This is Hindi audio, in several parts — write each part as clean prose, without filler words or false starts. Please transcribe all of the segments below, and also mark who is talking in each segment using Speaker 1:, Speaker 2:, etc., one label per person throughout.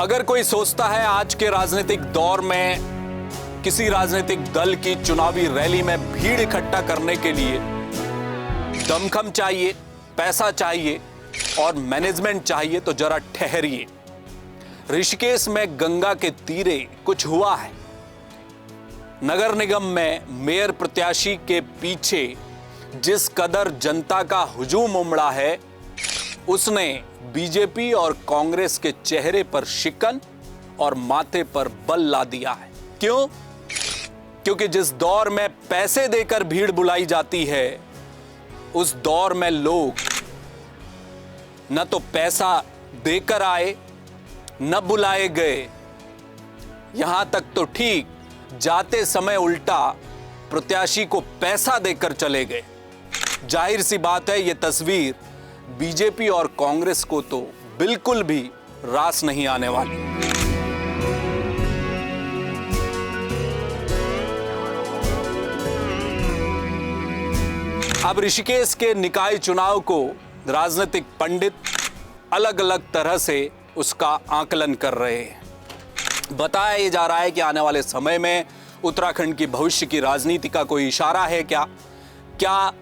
Speaker 1: अगर कोई सोचता है आज के राजनीतिक दौर में किसी राजनीतिक दल की चुनावी रैली में भीड़ इकट्ठा करने के लिए दमखम चाहिए, पैसा चाहिए और मैनेजमेंट चाहिए, तो जरा ठहरिए। ऋषिकेश में गंगा के तीरे कुछ हुआ है। नगर निगम में मेयर प्रत्याशी के पीछे जिस कदर जनता का हुजूम उमड़ा है, उसने बीजेपी और कांग्रेस के चेहरे पर शिकन और माथे पर बल ला दिया है। क्यों? क्योंकि जिस दौर में पैसे देकर भीड़ बुलाई जाती है, उस दौर में लोग न तो पैसा देकर आए, न बुलाए गए, यहां तक तो ठीक जाते समय उल्टा प्रत्याशी को पैसा देकर चले गए। जाहिर सी बात है, यह तस्वीर बीजेपी और कांग्रेस को तो बिल्कुल भी रास नहीं आने वाली। अब ऋषिकेश के निकाय चुनाव को राजनीतिक पंडित अलग अलग तरह से उसका आकलन कर रहे हैं। बताया जा रहा है कि आने वाले समय में उत्तराखंड की भविष्य की राजनीति का कोई इशारा है क्या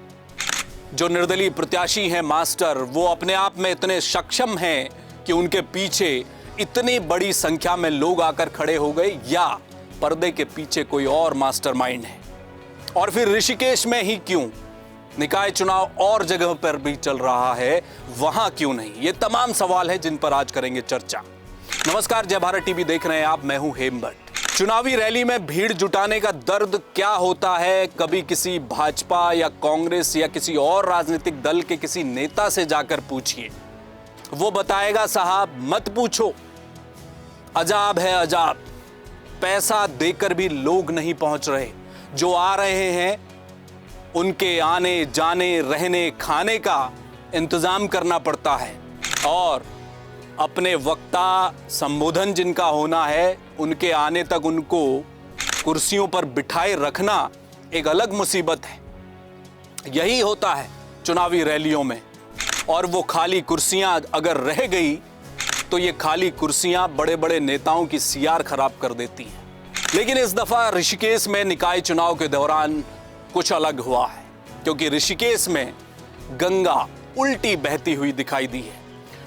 Speaker 1: जो निर्दलीय प्रत्याशी हैं मास्टर, वो अपने आप में इतने सक्षम हैं कि उनके पीछे इतनी बड़ी संख्या में लोग आकर खड़े हो गए, या पर्दे के पीछे कोई और मास्टरमाइंड है? और फिर ऋषिकेश में ही क्यों? निकाय चुनाव और जगह पर भी चल रहा है, वहां क्यों नहीं? ये तमाम सवाल हैं जिन पर आज करेंगे चर्चा। नमस्कार, जय भारत टीवी देख रहे हैं आप, मैं हूं हेमभट्ट। चुनावी रैली में भीड़ जुटाने का दर्द क्या होता है, कभी किसी भाजपा या कांग्रेस या किसी और राजनीतिक दल के किसी नेता से जाकर पूछिए, वो बताएगा साहब मत पूछो, अजाब है अजाब। पैसा देकर भी लोग नहीं पहुंच रहे। जो आ रहे हैं उनके आने जाने रहने खाने का इंतजाम करना पड़ता है, और अपने वक्ता संबोधन जिनका होना है, उनके आने तक उनको कुर्सियों पर बिठाए रखना एक अलग मुसीबत है। यही होता है चुनावी रैलियों में। और वो खाली कुर्सियां अगर रह गई तो ये खाली कुर्सियां बड़े बड़े नेताओं की सीआर खराब कर देती हैं। लेकिन इस दफा ऋषिकेश में निकाय चुनाव के दौरान कुछ अलग हुआ है, क्योंकि ऋषिकेश में गंगा उल्टी बहती हुई दिखाई दी है।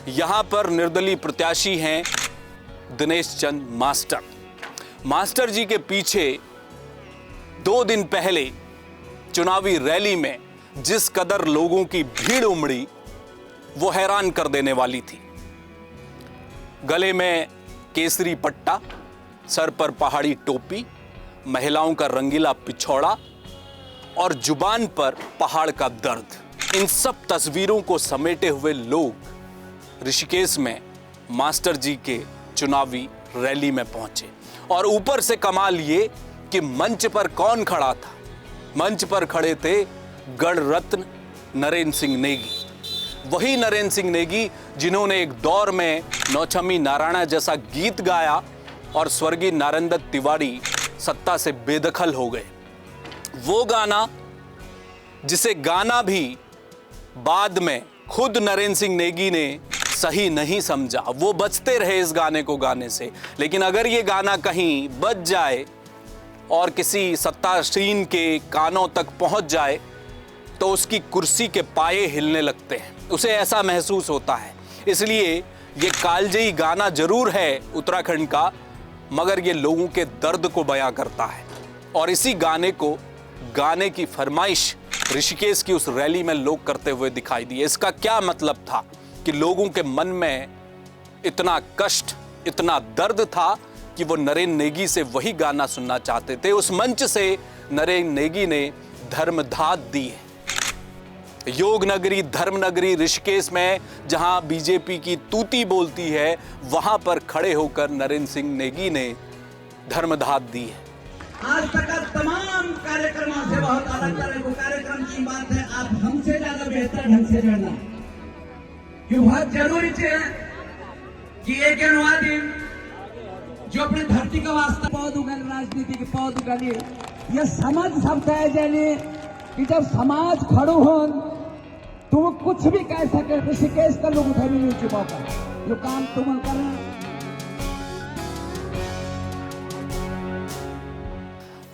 Speaker 1: यहां पर निर्दलीय प्रत्याशी हैं दिनेश चंद मास्टर। मास्टर जी के पीछे 2 दिन पहले चुनावी रैली में जिस कदर लोगों की भीड़ उमड़ी, वो हैरान कर देने वाली थी। गले में केसरी पट्टा, सर पर पहाड़ी टोपी, महिलाओं का रंगीला पिछौड़ा और जुबान पर पहाड़ का दर्द। इन सब तस्वीरों को समेटे हुए लोग ऋषिकेश में मास्टर जी के चुनावी रैली में पहुंचे। और ऊपर से कमाल ये कि मंच पर कौन खड़ा था? मंच पर खड़े थे गढ़ रत्न नरेंद्र सिंह नेगी। वही नरेंद्र सिंह नेगी जिन्होंने एक दौर में नौछमी नारायणा जैसा गीत गाया और स्वर्गीय नारायण दत्त तिवारी सत्ता से बेदखल हो गए। वो गाना जिसे गाना भी बाद में खुद नरेंद्र सिंह नेगी ने सही नहीं समझा, वो बचते रहे इस गाने को गाने से। लेकिन अगर ये गाना कहीं बच जाए और किसी सत्तासीन के कानों तक पहुंच जाए तो उसकी कुर्सी के पाये हिलने लगते हैं, उसे ऐसा महसूस होता है। इसलिए ये कालजयी गाना जरूर है उत्तराखंड का, मगर ये लोगों के दर्द को बयां करता है। और इसी गाने को गाने की फरमाइश ऋषिकेश की उस रैली में लोग करते हुए दिखाई दिए। इसका क्या मतलब था कि लोगों के मन में इतना कष्ट, इतना दर्द था कि वो नरेंद्र नेगी से वही गाना सुनना चाहते थे। उस मंच से नरेंद्र नेगी ने धर्मधात दी है। योग नगरी, धर्म नगरी ऋषिकेश में जहां बीजेपी की तूती बोलती है, वहां पर खड़े होकर नरेंद्र सिंह नेगी ने धर्मधात दी है।
Speaker 2: आज तक तमाम कार्यक्रमों से बहुत अलग तरह के कार्यक्रम की बात है। आप हमसे ज्यादा बेहतर ढंग से जानना कि बहुत जरूरी है कि एक दिन जो अपने धरती का वास्ता पौध उगल, राजनीति के पौध उगले, ये समझ सकता है जाने कि जब समाज खड़ो हो तो वो कुछ भी कह सके। ऋषिकेश का लोग उठा नहीं चुका, जो काम तुम कर रहे हैं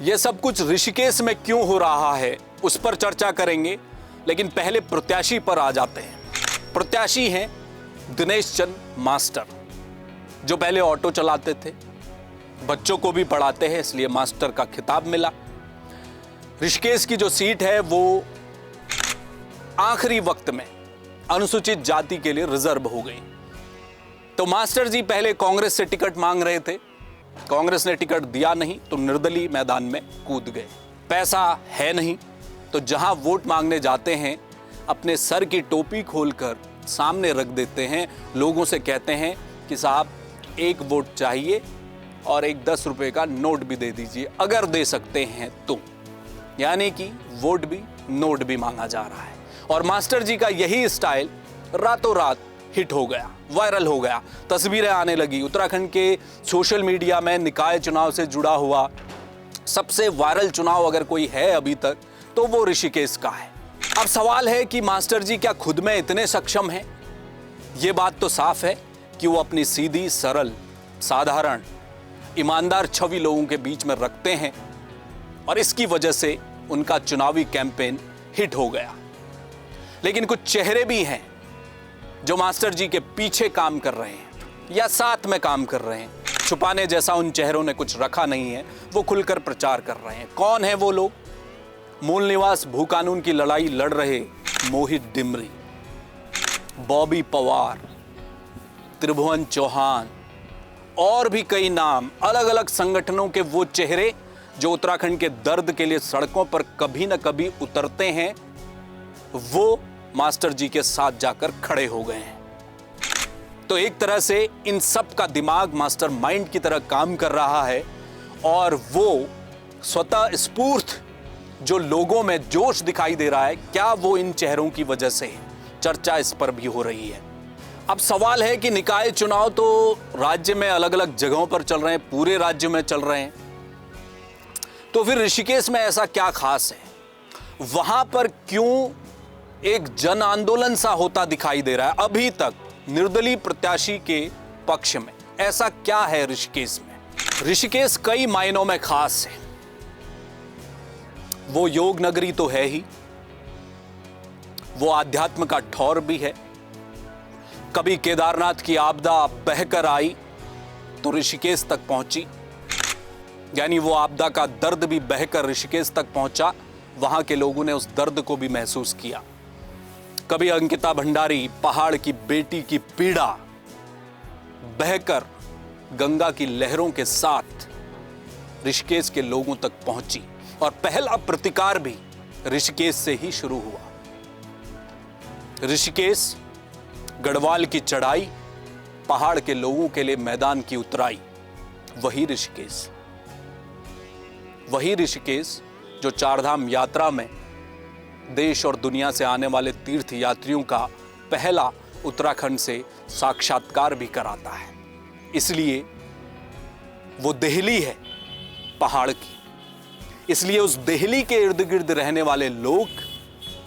Speaker 1: यह सब कुछ ऋषिकेश में क्यों हो रहा है उस पर चर्चा करेंगे, लेकिन पहले प्रत्याशी पर आ जाते हैं। प्रत्याशी हैं दिनेश चंद मास्टर, जो पहले ऑटो चलाते थे, बच्चों को भी पढ़ाते हैं, इसलिए मास्टर का खिताब मिला। ऋषिकेश की जो सीट है वो आखिरी वक्त में अनुसूचित जाति के लिए रिजर्व हो गई। तो मास्टर जी पहले कांग्रेस से टिकट मांग रहे थे, कांग्रेस ने टिकट दिया नहीं तो निर्दलीय मैदान में कूद गए। पैसा है नहीं तो जहां वोट मांगने जाते हैं अपने सर की टोपी खोलकर सामने रख देते हैं, लोगों से कहते हैं कि साहब एक वोट चाहिए और एक 10 रुपए का नोट भी दे दीजिए अगर दे सकते हैं तो। यानी कि वोट भी नोट भी मांगा जा रहा है। और मास्टर जी का यही स्टाइल रातों रात हिट हो गया, वायरल हो गया, तस्वीरें आने लगी। उत्तराखंड के सोशल मीडिया में निकाय चुनाव से जुड़ा हुआ सबसे वायरल चुनाव अगर कोई है अभी तक तो वो ऋषिकेश का है। अब सवाल है कि मास्टर जी क्या खुद में इतने सक्षम हैं? ये बात तो साफ है कि वो अपनी सीधी, सरल, साधारण, ईमानदार छवि लोगों के बीच में रखते हैं और इसकी वजह से उनका चुनावी कैंपेन हिट हो गया। लेकिन कुछ चेहरे भी हैं जो मास्टर जी के पीछे काम कर रहे हैं या साथ में काम कर रहे हैं। छुपाने जैसा उन चेहरों ने कुछ रखा नहीं है, वो खुलकर प्रचार कर रहे हैं। कौन है वो लोग? मूल निवास भू कानून की लड़ाई लड़ रहे मोहित डिमरी, बॉबी पवार, त्रिभुवन चौहान और भी कई नाम, अलग अलग संगठनों के वो चेहरे जो उत्तराखंड के दर्द के लिए सड़कों पर कभी न कभी उतरते हैं, वो मास्टर जी के साथ जाकर खड़े हो गए हैं। तो एक तरह से इन सब का दिमाग मास्टर माइंड की तरह काम कर रहा है और वो स्वतः स्फूर्त जो लोगों में जोश दिखाई दे रहा है, क्या वो इन चेहरों की वजह से है? चर्चा इस पर भी हो रही है। अब सवाल है कि निकाय चुनाव तो राज्य में अलग अलग जगहों पर चल रहे हैं, पूरे राज्य में चल रहे हैं, तो फिर ऋषिकेश में ऐसा क्या खास है? वहां पर क्यों एक जन आंदोलन सा होता दिखाई दे रहा है अभी तक निर्दलीय प्रत्याशी के पक्ष में? ऐसा क्या है ऋषिकेश में? ऋषिकेश कई मायनों में खास है। वो योग नगरी तो है ही, वो आध्यात्म का ठौर भी है। कभी केदारनाथ की आपदा बहकर आई तो ऋषिकेश तक पहुंची, यानी वो आपदा का दर्द भी बहकर ऋषिकेश तक पहुंचा, वहां के लोगों ने उस दर्द को भी महसूस किया। कभी अंकिता भंडारी पहाड़ की बेटी की पीड़ा बहकर गंगा की लहरों के साथ ऋषिकेश के लोगों तक पहुंची और पहला प्रतिकार भी ऋषिकेश से ही शुरू हुआ। ऋषिकेश गढ़वाल की चढ़ाई, पहाड़ के लोगों के लिए मैदान की उतराई, वही ऋषिकेश जो चारधाम यात्रा में देश और दुनिया से आने वाले तीर्थ यात्रियों का पहला उत्तराखंड से साक्षात्कार भी कराता है। इसलिए वो देहली है पहाड़ की, इसलिए उस देहली के इर्द गिर्द रहने वाले लोग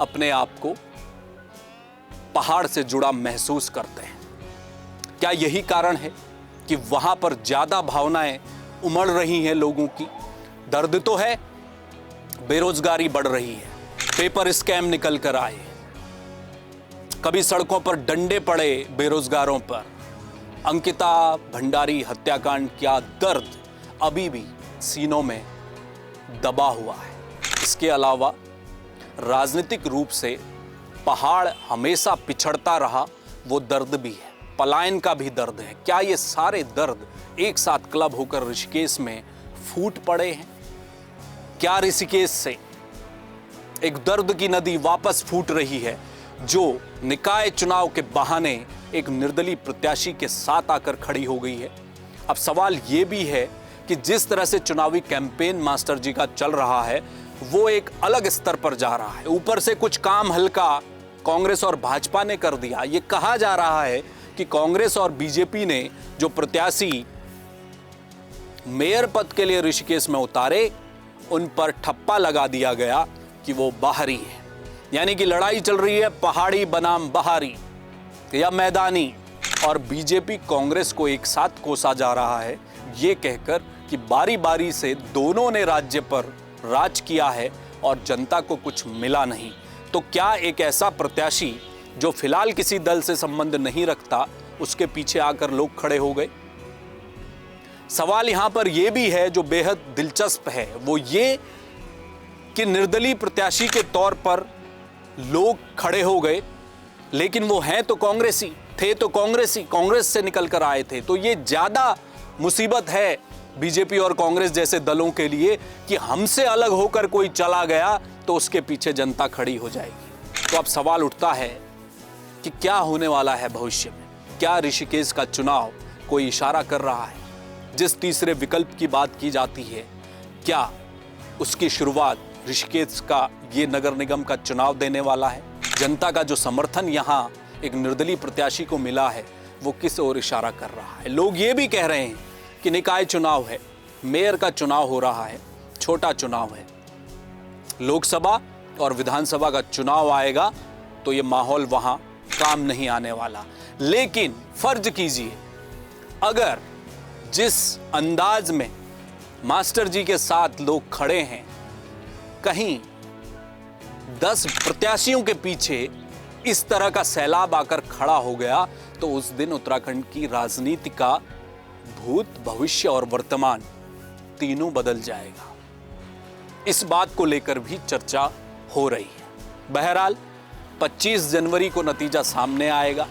Speaker 1: अपने आप को पहाड़ से जुड़ा महसूस करते हैं। क्या यही कारण है कि वहां पर ज्यादा भावनाएं उमड़ रही हैं लोगों की? दर्द तो है, बेरोजगारी बढ़ रही है, पेपर स्कैम निकल कर आए, कभी सड़कों पर डंडे पड़े बेरोजगारों पर, अंकिता भंडारी हत्याकांड का दर्द अभी भी सीनों में दबा हुआ है। इसके अलावा राजनीतिक रूप से पहाड़ हमेशा पिछड़ता रहा, वो दर्द भी है, पलायन का भी दर्द है। क्या ये सारे दर्द एक साथ क्लब होकर ऋषिकेश में फूट पड़े हैं? क्या ऋषिकेश से एक दर्द की नदी वापस फूट रही है जो निकाय चुनाव के बहाने एक निर्दलीय प्रत्याशी के साथ आकर खड़ी हो गई है? अब सवाल ये भी है कि जिस तरह से चुनावी कैंपेन मास्टर जी का चल रहा है वो एक अलग स्तर पर जा रहा है। ऊपर से कुछ काम हल्का कांग्रेस और भाजपा ने कर दिया। ये कहा जा रहा है कि कांग्रेस और बीजेपी ने जो प्रत्याशी मेयर पद के लिए ऋषिकेश में उतारे उन पर ठप्पा लगा दिया गया कि वो बाहरी है। यानी कि लड़ाई चल रही है पहाड़ी बनाम बहारी या मैदानी। और बीजेपी कांग्रेस को एक साथ कोसा जा रहा है, ये कहकर कि बारी बारी से दोनों ने राज्य पर राज किया है और जनता को कुछ मिला नहीं। तो क्या एक ऐसा प्रत्याशी जो फिलहाल किसी दल से संबंध नहीं रखता, उसके पीछे आकर लोग खड़े हो गए? सवाल यहां पर यह भी है जो बेहद दिलचस्प है, वो ये कि निर्दलीय प्रत्याशी के तौर पर लोग खड़े हो गए, लेकिन वो हैं तो कांग्रेसी, थे तो कांग्रेसी, कांग्रेस से निकल कर आए थे। तो ये ज्यादा मुसीबत है बीजेपी और कांग्रेस जैसे दलों के लिए कि हमसे अलग होकर कोई चला गया तो उसके पीछे जनता खड़ी हो जाएगी। तो अब सवाल उठता है कि क्या होने वाला है भविष्य में? क्या ऋषिकेश का चुनाव कोई इशारा कर रहा है? जिस तीसरे विकल्प की बात की जाती है, क्या उसकी शुरुआत ऋषिकेश का ये नगर निगम का चुनाव देने वाला है? जनता का जो समर्थन यहाँ एक निर्दलीय प्रत्याशी को मिला है, वो किस ओर इशारा कर रहा है? लोग ये भी कह रहे हैं कि निकाय चुनाव है, मेयर का चुनाव हो रहा है, छोटा चुनाव है, लोकसभा और विधानसभा का चुनाव आएगा तो ये माहौल वहां काम नहीं आने वाला। लेकिन फर्ज कीजिए, अगर जिस अंदाज में मास्टर जी के साथ लोग खड़े हैं, कहीं 10 प्रत्याशियों के पीछे इस तरह का सैलाब आकर खड़ा हो गया तो उस दिन उत्तराखंड की राजनीति का भूत, भविष्य और वर्तमान तीनों बदल जाएगा। इस बात को लेकर भी चर्चा हो रही है। बहरहाल 25 जनवरी को नतीजा सामने आएगा।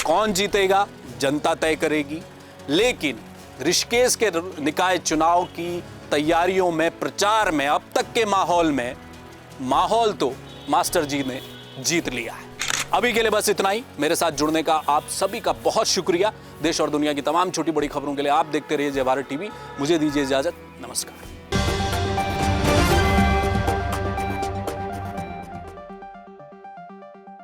Speaker 1: कौन जीतेगा जनता तय करेगी। लेकिन ऋषिकेश के निकाय चुनाव की तैयारियों में, प्रचार में, अब तक के माहौल में, माहौल तो मास्टर जी ने जीत लिया है। अभी के लिए बस इतना ही। मेरे साथ जुड़ने का आप सभी का बहुत शुक्रिया। देश और दुनिया की तमाम छोटी बड़ी खबरों के लिए आप देखते रहिए जय भारत टीवी। मुझे दीजिए इजाजत। नमस्कार।